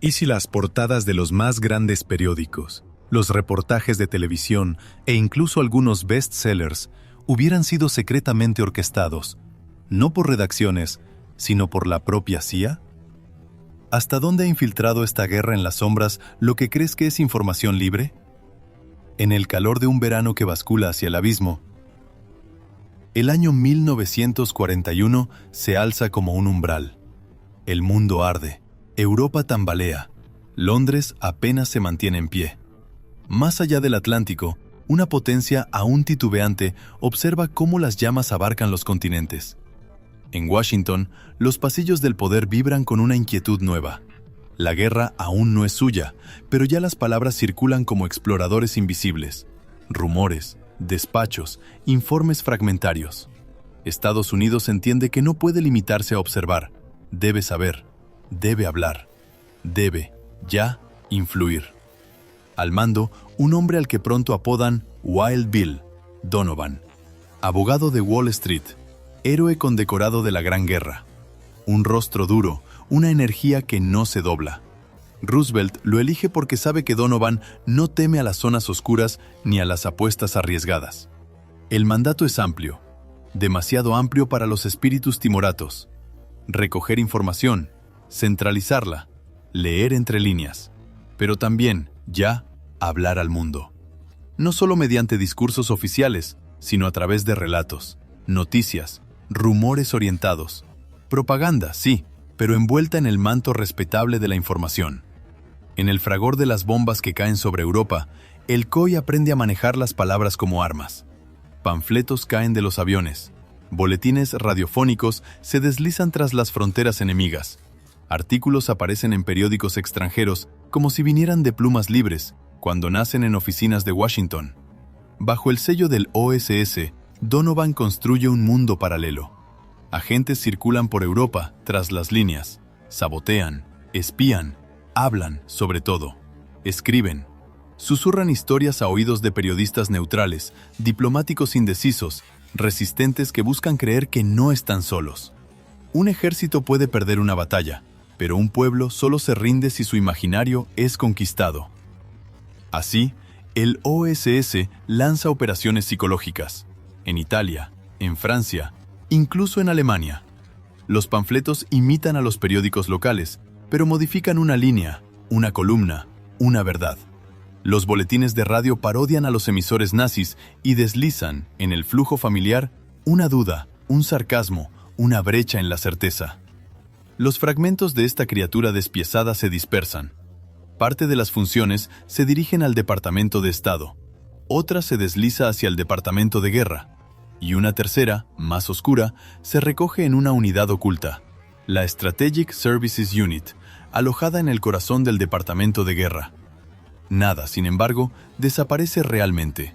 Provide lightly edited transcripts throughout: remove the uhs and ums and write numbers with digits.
¿Y si las portadas de los más grandes periódicos, los reportajes de televisión e incluso algunos bestsellers hubieran sido secretamente orquestados, no por redacciones, sino por la propia CIA? ¿Hasta dónde ha infiltrado esta guerra en las sombras lo que crees que es información libre? En el calor de un verano que bascula hacia el abismo, el año 1941 se alza como un umbral. El mundo arde, Europa tambalea, Londres apenas se mantiene en pie. Más allá del Atlántico, una potencia aún titubeante observa cómo las llamas abarcan los continentes. En Washington, los pasillos del poder vibran con una inquietud nueva. La guerra aún no es suya, pero ya las palabras circulan como exploradores invisibles. Rumores, despachos, informes fragmentarios. Estados Unidos entiende que no puede limitarse a observar. Debe saber, debe hablar, debe, ya, influir. Al mando, un hombre al que pronto apodan Wild Bill, Donovan, abogado de Wall Street, héroe condecorado de la Gran Guerra. Un rostro duro, una energía que no se dobla. Roosevelt lo elige porque sabe que Donovan no teme a las zonas oscuras ni a las apuestas arriesgadas. El mandato es amplio, demasiado amplio para los espíritus timoratos. Recoger información, centralizarla, leer entre líneas, pero también, ya, hablar al mundo. No solo mediante discursos oficiales, sino a través de relatos, noticias, rumores orientados. Propaganda, sí, pero envuelta en el manto respetable de la información. En el fragor de las bombas que caen sobre Europa, el COI aprende a manejar las palabras como armas. Panfletos caen de los aviones. Boletines radiofónicos se deslizan tras las fronteras enemigas. Artículos aparecen en periódicos extranjeros como si vinieran de plumas libres, cuando nacen en oficinas de Washington. Bajo el sello del OSS, Donovan construye un mundo paralelo. Agentes circulan por Europa tras las líneas, sabotean, espían, hablan, sobre todo, escriben, susurran historias a oídos de periodistas neutrales, diplomáticos indecisos, resistentes que buscan creer que no están solos. Un ejército puede perder una batalla, pero un pueblo solo se rinde si su imaginario es conquistado. Así, el OSS lanza operaciones psicológicas, en Italia, en Francia, incluso en Alemania. Los panfletos imitan a los periódicos locales, pero modifican una línea, una columna, una verdad. Los boletines de radio parodian a los emisores nazis y deslizan, en el flujo familiar, una duda, un sarcasmo, una brecha en la certeza. Los fragmentos de esta criatura despiezada se dispersan. Parte de las funciones se dirigen al Departamento de Estado, otra se desliza hacia el Departamento de Guerra, y una tercera, más oscura, se recoge en una unidad oculta, la Strategic Services Unit, alojada en el corazón del Departamento de Guerra. Nada, sin embargo, desaparece realmente.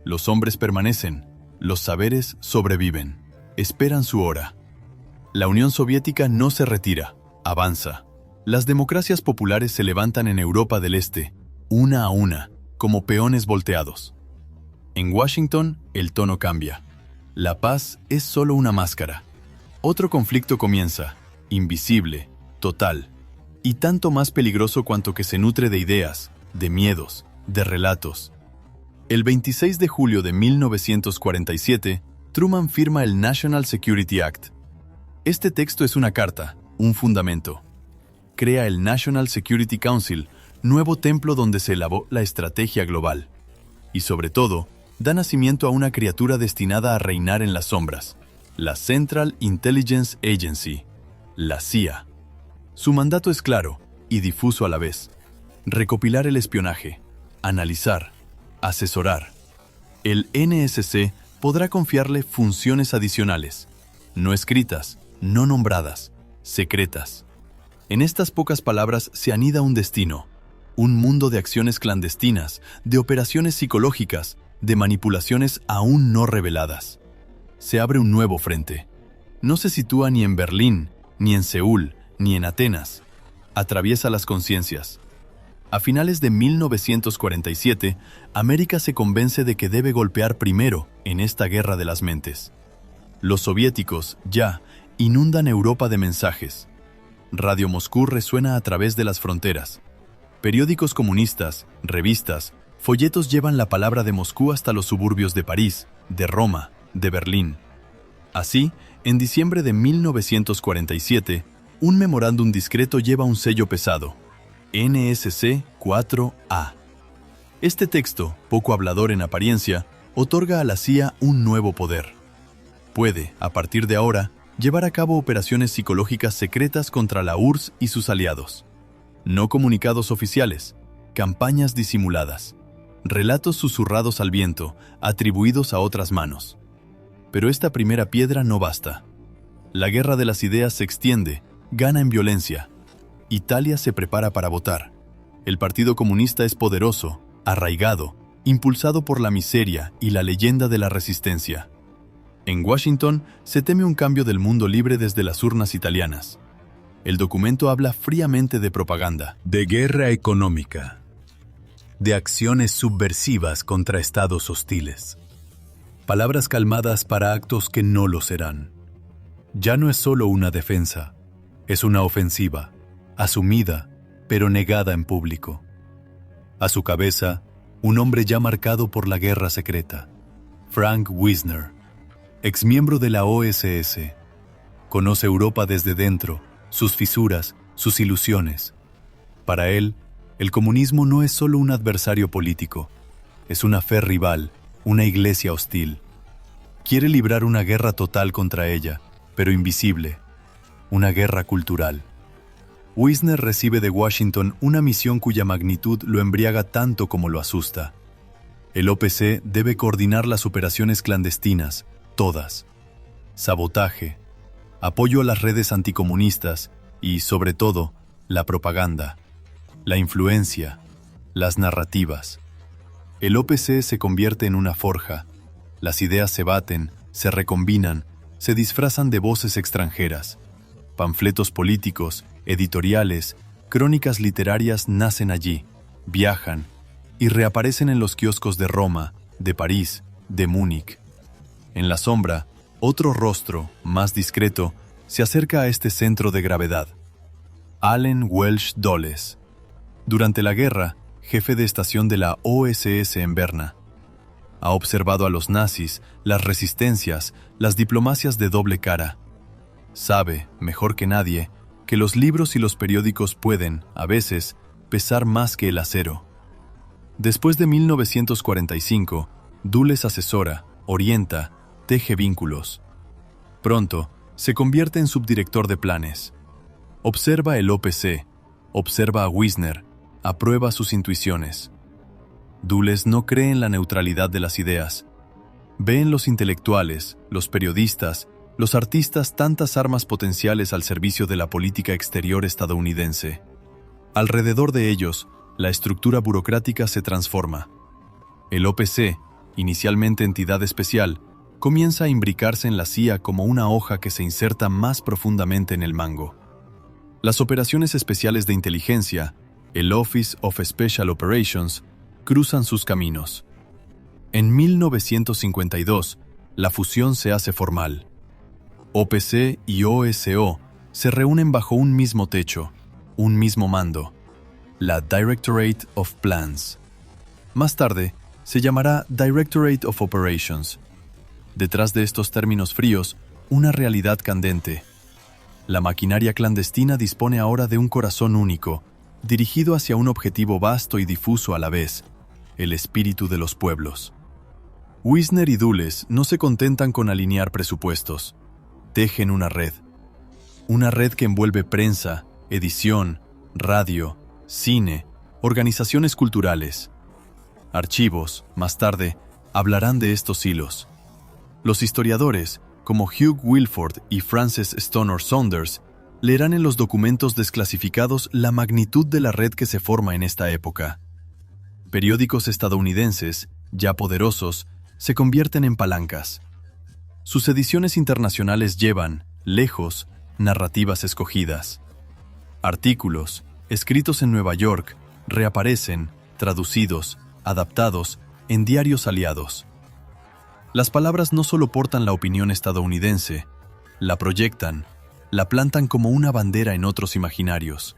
Los hombres permanecen, los saberes sobreviven, esperan su hora. La Unión Soviética no se retira, avanza. Las democracias populares se levantan en Europa del Este, una a una, como peones volteados. En Washington, el tono cambia. La paz es solo una máscara. Otro conflicto comienza, invisible, total, y tanto más peligroso cuanto que se nutre de ideas, de miedos, de relatos. El 26 de julio de 1947, Truman firma el National Security Act. Este texto es una carta, un fundamento. Crea el National Security Council, nuevo templo donde se elaboró la estrategia global. Y sobre todo, da nacimiento a una criatura destinada a reinar en las sombras, la Central Intelligence Agency, la CIA. Su mandato es claro y difuso a la vez: recopilar el espionaje, analizar, asesorar. El NSC podrá confiarle funciones adicionales, no escritas, no nombradas, secretas. En estas pocas palabras se anida un destino, un mundo de acciones clandestinas, de operaciones psicológicas, de manipulaciones aún no reveladas. Se abre un nuevo frente. No se sitúa ni en Berlín, ni en Seúl, ni en Atenas. Atraviesa las conciencias. A finales de 1947, América se convence de que debe golpear primero en esta guerra de las mentes. Los soviéticos, ya, inundan Europa de mensajes. Radio Moscú resuena a través de las fronteras. Periódicos comunistas, revistas, folletos llevan la palabra de Moscú hasta los suburbios de París, de Roma, de Berlín. Así, en diciembre de 1947, un memorándum discreto lleva un sello pesado, NSC 4A. Este texto, poco hablador en apariencia, otorga a la CIA un nuevo poder. Puede, a partir de ahora, llevar a cabo operaciones psicológicas secretas contra la URSS y sus aliados. No comunicados oficiales, campañas disimuladas, relatos susurrados al viento, atribuidos a otras manos. Pero esta primera piedra no basta. La guerra de las ideas se extiende, gana en violencia. Italia se prepara para votar. El Partido Comunista es poderoso, arraigado, impulsado por la miseria y la leyenda de la resistencia. En Washington se teme un cambio del mundo libre desde las urnas italianas. El documento habla fríamente de propaganda, de guerra económica, de acciones subversivas contra estados hostiles. Palabras calmadas para actos que no lo serán. Ya no es solo una defensa, es una ofensiva, asumida, pero negada en público. A su cabeza, un hombre ya marcado por la guerra secreta, Frank Wisner, exmiembro de la OSS. Conoce Europa desde dentro, sus fisuras, sus ilusiones. Para él, el comunismo no es solo un adversario político, es una fe rival, una iglesia hostil. Quiere librar una guerra total contra ella, pero invisible, una guerra cultural. Wisner recibe de Washington una misión cuya magnitud lo embriaga tanto como lo asusta. El OPC debe coordinar las operaciones clandestinas, todas. Sabotaje, apoyo a las redes anticomunistas y, sobre todo, la propaganda, la influencia, las narrativas. El OPC se convierte en una forja. Las ideas se baten, se recombinan, se disfrazan de voces extranjeras. Panfletos políticos, editoriales, crónicas literarias nacen allí, viajan y reaparecen en los kioscos de Roma, de París, de Múnich. En la sombra, otro rostro, más discreto, se acerca a este centro de gravedad. Allen Welsh Dulles. Durante la guerra, jefe de estación de la OSS en Berna. Ha observado a los nazis, las resistencias, las diplomacias de doble cara. Sabe, mejor que nadie, que los libros y los periódicos pueden, a veces, pesar más que el acero. Después de 1945, Dulles asesora, orienta, teje vínculos. Pronto, se convierte en subdirector de planes. Observa el OPC, observa a Wisner, aprueba sus intuiciones. Dulles no cree en la neutralidad de las ideas. Ve en los intelectuales, los periodistas, los artistas tantas armas potenciales al servicio de la política exterior estadounidense. Alrededor de ellos, la estructura burocrática se transforma. El OPC, inicialmente entidad especial, comienza a imbricarse en la CIA como una hoja que se inserta más profundamente en el mango. Las operaciones especiales de inteligencia, el Office of Special Operations, cruzan sus caminos. En 1952, la fusión se hace formal. OPC y OSO se reúnen bajo un mismo techo, un mismo mando, la Directorate of Plans. Más tarde, se llamará Directorate of Operations. Detrás de estos términos fríos, una realidad candente. La maquinaria clandestina dispone ahora de un corazón único, dirigido hacia un objetivo vasto y difuso a la vez, el espíritu de los pueblos. Wisner y Dulles no se contentan con alinear presupuestos. Tejen una red que envuelve prensa, edición, radio, cine, organizaciones culturales. Archivos, más tarde, hablarán de estos hilos. Los historiadores, como Hugh Wilford y Frances Stonor Saunders, leerán en los documentos desclasificados la magnitud de la red que se forma en esta época. Periódicos estadounidenses, ya poderosos, se convierten en palancas. Sus ediciones internacionales llevan, lejos, narrativas escogidas. Artículos, escritos en Nueva York, reaparecen, traducidos, adaptados, en diarios aliados. Las palabras no solo portan la opinión estadounidense, la proyectan, la plantan como una bandera en otros imaginarios.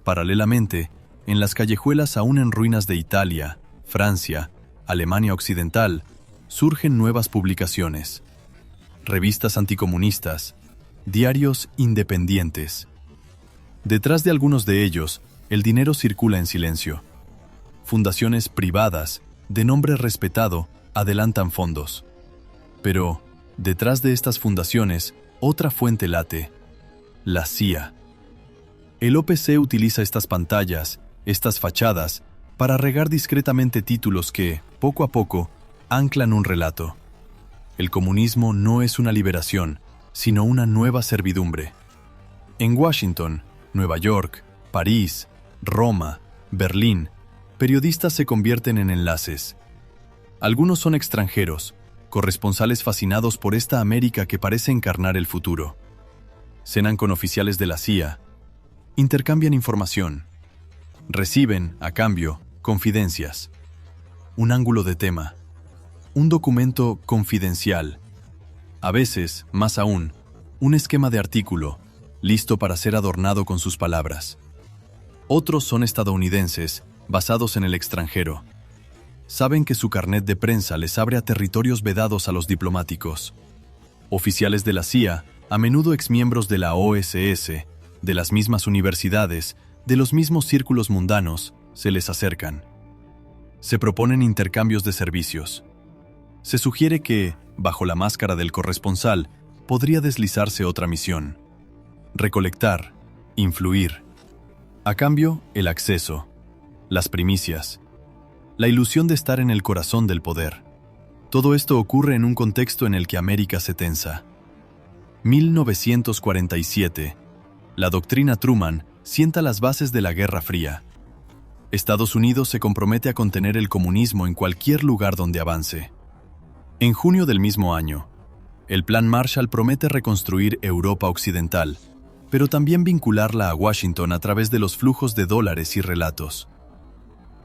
Paralelamente, en las callejuelas aún en ruinas de Italia, Francia, Alemania Occidental, surgen nuevas publicaciones, revistas anticomunistas, diarios independientes. Detrás de algunos de ellos, el dinero circula en silencio. Fundaciones privadas, de nombre respetado, adelantan fondos. Pero, detrás de estas fundaciones, otra fuente late: la CIA. El OPC utiliza estas pantallas, estas fachadas, para regar discretamente títulos que, poco a poco, anclan un relato. El comunismo no es una liberación, sino una nueva servidumbre. En Washington, Nueva York, París, Roma, Berlín, periodistas se convierten en enlaces. Algunos son extranjeros, corresponsales fascinados por esta América que parece encarnar el futuro. Cenan con oficiales de la CIA, intercambian información, reciben, a cambio, confidencias, un ángulo de tema, un documento confidencial, a veces, más aún, un esquema de artículo, listo para ser adornado con sus palabras. Otros son estadounidenses, basados en el extranjero. Saben que su carnet de prensa les abre a territorios vedados a los diplomáticos. Oficiales de la CIA, a menudo exmiembros de la OSS, de las mismas universidades, de los mismos círculos mundanos, se les acercan. Se proponen intercambios de servicios. Se sugiere que, bajo la máscara del corresponsal, podría deslizarse otra misión: recolectar, influir. A cambio, el acceso, las primicias, la ilusión de estar en el corazón del poder. Todo esto ocurre en un contexto en el que América se tensa. 1947. La doctrina Truman sienta las bases de la Guerra Fría. Estados Unidos se compromete a contener el comunismo en cualquier lugar donde avance. En junio del mismo año, el Plan Marshall promete reconstruir Europa Occidental, pero también vincularla a Washington a través de los flujos de dólares y relatos.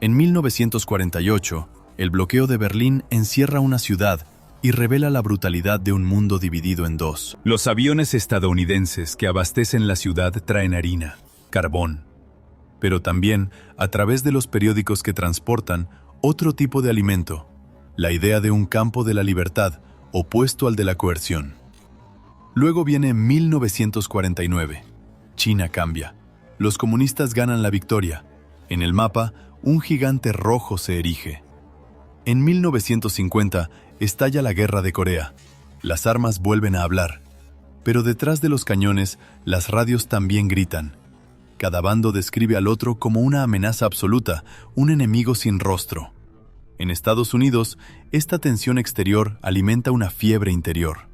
En 1948, el bloqueo de Berlín encierra una ciudad y revela la brutalidad de un mundo dividido en dos. Los aviones estadounidenses que abastecen la ciudad traen harina, carbón, pero también, a través de los periódicos que transportan, otro tipo de alimento: la idea de un campo de la libertad opuesto al de la coerción. Luego viene 1949. China cambia. Los comunistas ganan la victoria. En el mapa, un gigante rojo se erige. En 1950 estalla la Guerra de Corea. Las armas vuelven a hablar. Pero detrás de los cañones, las radios también gritan. Cada bando describe al otro como una amenaza absoluta, un enemigo sin rostro. En Estados Unidos, esta tensión exterior alimenta una fiebre interior.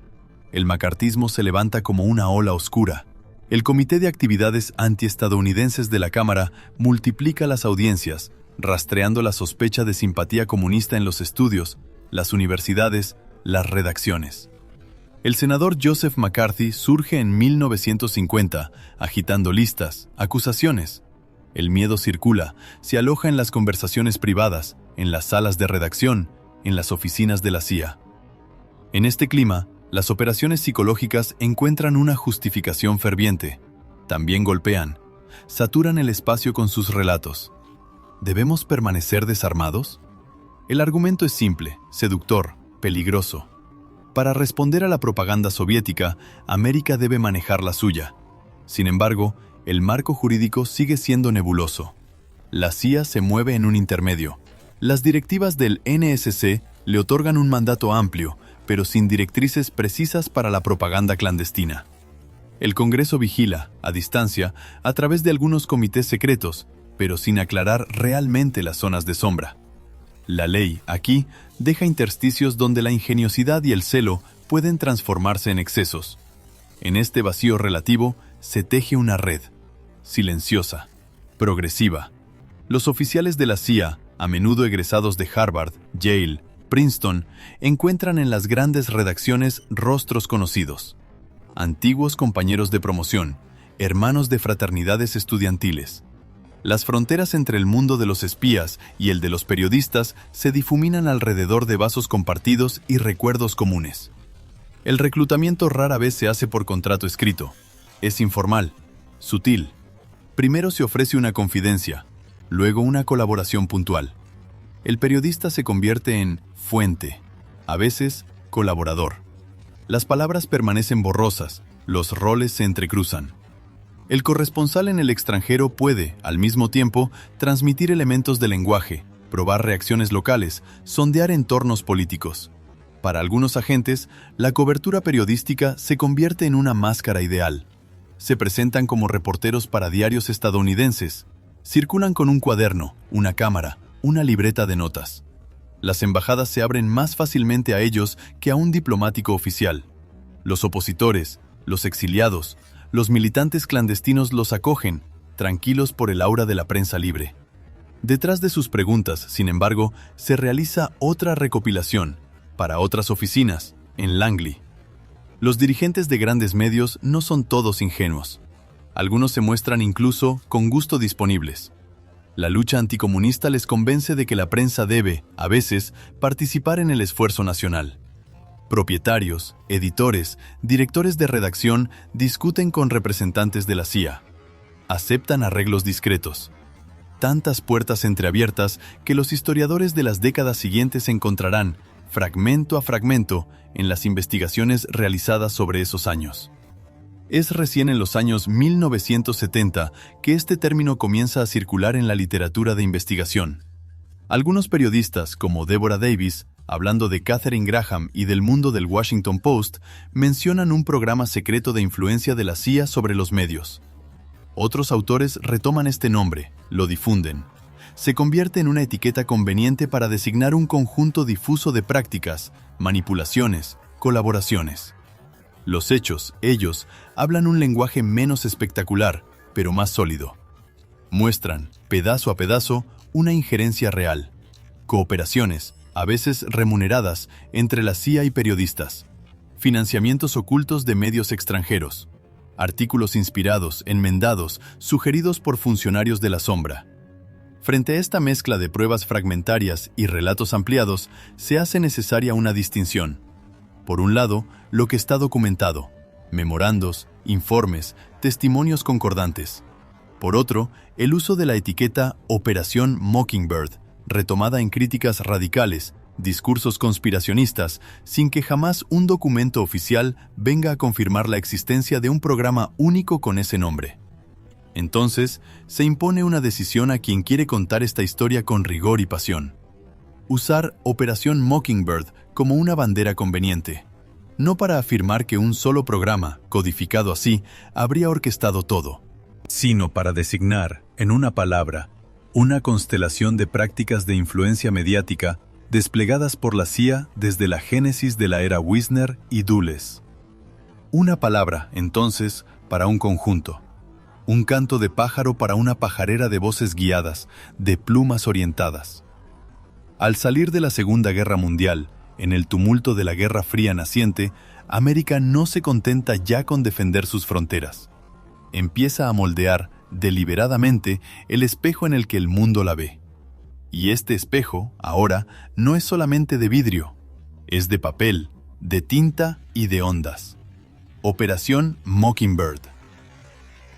El macartismo se levanta como una ola oscura. El Comité de Actividades Antiestadounidenses de la Cámara multiplica las audiencias, rastreando la sospecha de simpatía comunista en los estudios, las universidades, las redacciones. El senador Joseph McCarthy surge en 1950, agitando listas, acusaciones. El miedo circula, se aloja en las conversaciones privadas, en las salas de redacción, en las oficinas de la CIA. En este clima, las operaciones psicológicas encuentran una justificación ferviente. También golpean, saturan el espacio con sus relatos. ¿Debemos permanecer desarmados? El argumento es simple, seductor, peligroso. Para responder a la propaganda soviética, América debe manejar la suya. Sin embargo, el marco jurídico sigue siendo nebuloso. La CIA se mueve en un intermedio. Las directivas del NSC le otorgan un mandato amplio, pero sin directrices precisas para la propaganda clandestina. El Congreso vigila, a distancia, a través de algunos comités secretos, pero sin aclarar realmente las zonas de sombra. La ley, aquí, deja intersticios donde la ingeniosidad y el celo pueden transformarse en excesos. En este vacío relativo se teje una red, silenciosa, progresiva. Los oficiales de la CIA, a menudo egresados de Harvard, Yale, Princeton, encuentran en las grandes redacciones rostros conocidos. Antiguos compañeros de promoción, hermanos de fraternidades estudiantiles. Las fronteras entre el mundo de los espías y el de los periodistas se difuminan alrededor de vasos compartidos y recuerdos comunes. El reclutamiento rara vez se hace por contrato escrito. Es informal, sutil. Primero se ofrece una confidencia, luego una colaboración puntual. El periodista se convierte en fuente, a veces colaborador. Las palabras permanecen borrosas, los roles se entrecruzan. El corresponsal en el extranjero puede, al mismo tiempo, transmitir elementos de lenguaje, probar reacciones locales, sondear entornos políticos. Para algunos agentes, la cobertura periodística se convierte en una máscara ideal. Se presentan como reporteros para diarios estadounidenses. Circulan con un cuaderno, una cámara, una libreta de notas. Las embajadas se abren más fácilmente a ellos que a un diplomático oficial. Los opositores, los exiliados, los militantes clandestinos los acogen, tranquilos por el aura de la prensa libre. Detrás de sus preguntas, sin embargo, se realiza otra recopilación, para otras oficinas, en Langley. Los dirigentes de grandes medios no son todos ingenuos. Algunos se muestran incluso con gusto disponibles. La lucha anticomunista les convence de que la prensa debe, a veces, participar en el esfuerzo nacional. Propietarios, editores, directores de redacción discuten con representantes de la CIA. Aceptan arreglos discretos. Tantas puertas entreabiertas que los historiadores de las décadas siguientes encontrarán, fragmento a fragmento, en las investigaciones realizadas sobre esos años. Es recién en los años 1970 que este término comienza a circular en la literatura de investigación. Algunos periodistas, como Deborah Davis, hablando de Katharine Graham y del mundo del Washington Post, mencionan un programa secreto de influencia de la CIA sobre los medios. Otros autores retoman este nombre, lo difunden. Se convierte en una etiqueta conveniente para designar un conjunto difuso de prácticas, manipulaciones, colaboraciones. Los hechos, ellos, hablan un lenguaje menos espectacular, pero más sólido. Muestran, pedazo a pedazo, una injerencia real. Cooperaciones, a veces remuneradas, entre la CIA y periodistas. Financiamientos ocultos de medios extranjeros. Artículos inspirados, enmendados, sugeridos por funcionarios de la sombra. Frente a esta mezcla de pruebas fragmentarias y relatos ampliados, se hace necesaria una distinción. Por un lado, lo que está documentado, memorandos, informes, testimonios concordantes. Por otro, el uso de la etiqueta Operación Mockingbird, retomada en críticas radicales, discursos conspiracionistas, sin que jamás un documento oficial venga a confirmar la existencia de un programa único con ese nombre. Entonces, se impone una decisión a quien quiere contar esta historia con rigor y pasión. Usar Operación Mockingbird como una bandera conveniente, no para afirmar que un solo programa, codificado así, habría orquestado todo, sino para designar, en una palabra, una constelación de prácticas de influencia mediática desplegadas por la CIA desde la génesis de la era Wisner y Dulles. Una palabra, entonces, para un conjunto. Un canto de pájaro para una pajarera de voces guiadas, de plumas orientadas. Al salir de la Segunda Guerra Mundial, en el tumulto de la Guerra Fría naciente, América no se contenta ya con defender sus fronteras. Empieza a moldear, deliberadamente, el espejo en el que el mundo la ve. Y este espejo, ahora, no es solamente de vidrio, es de papel, de tinta y de ondas. Operación Mockingbird.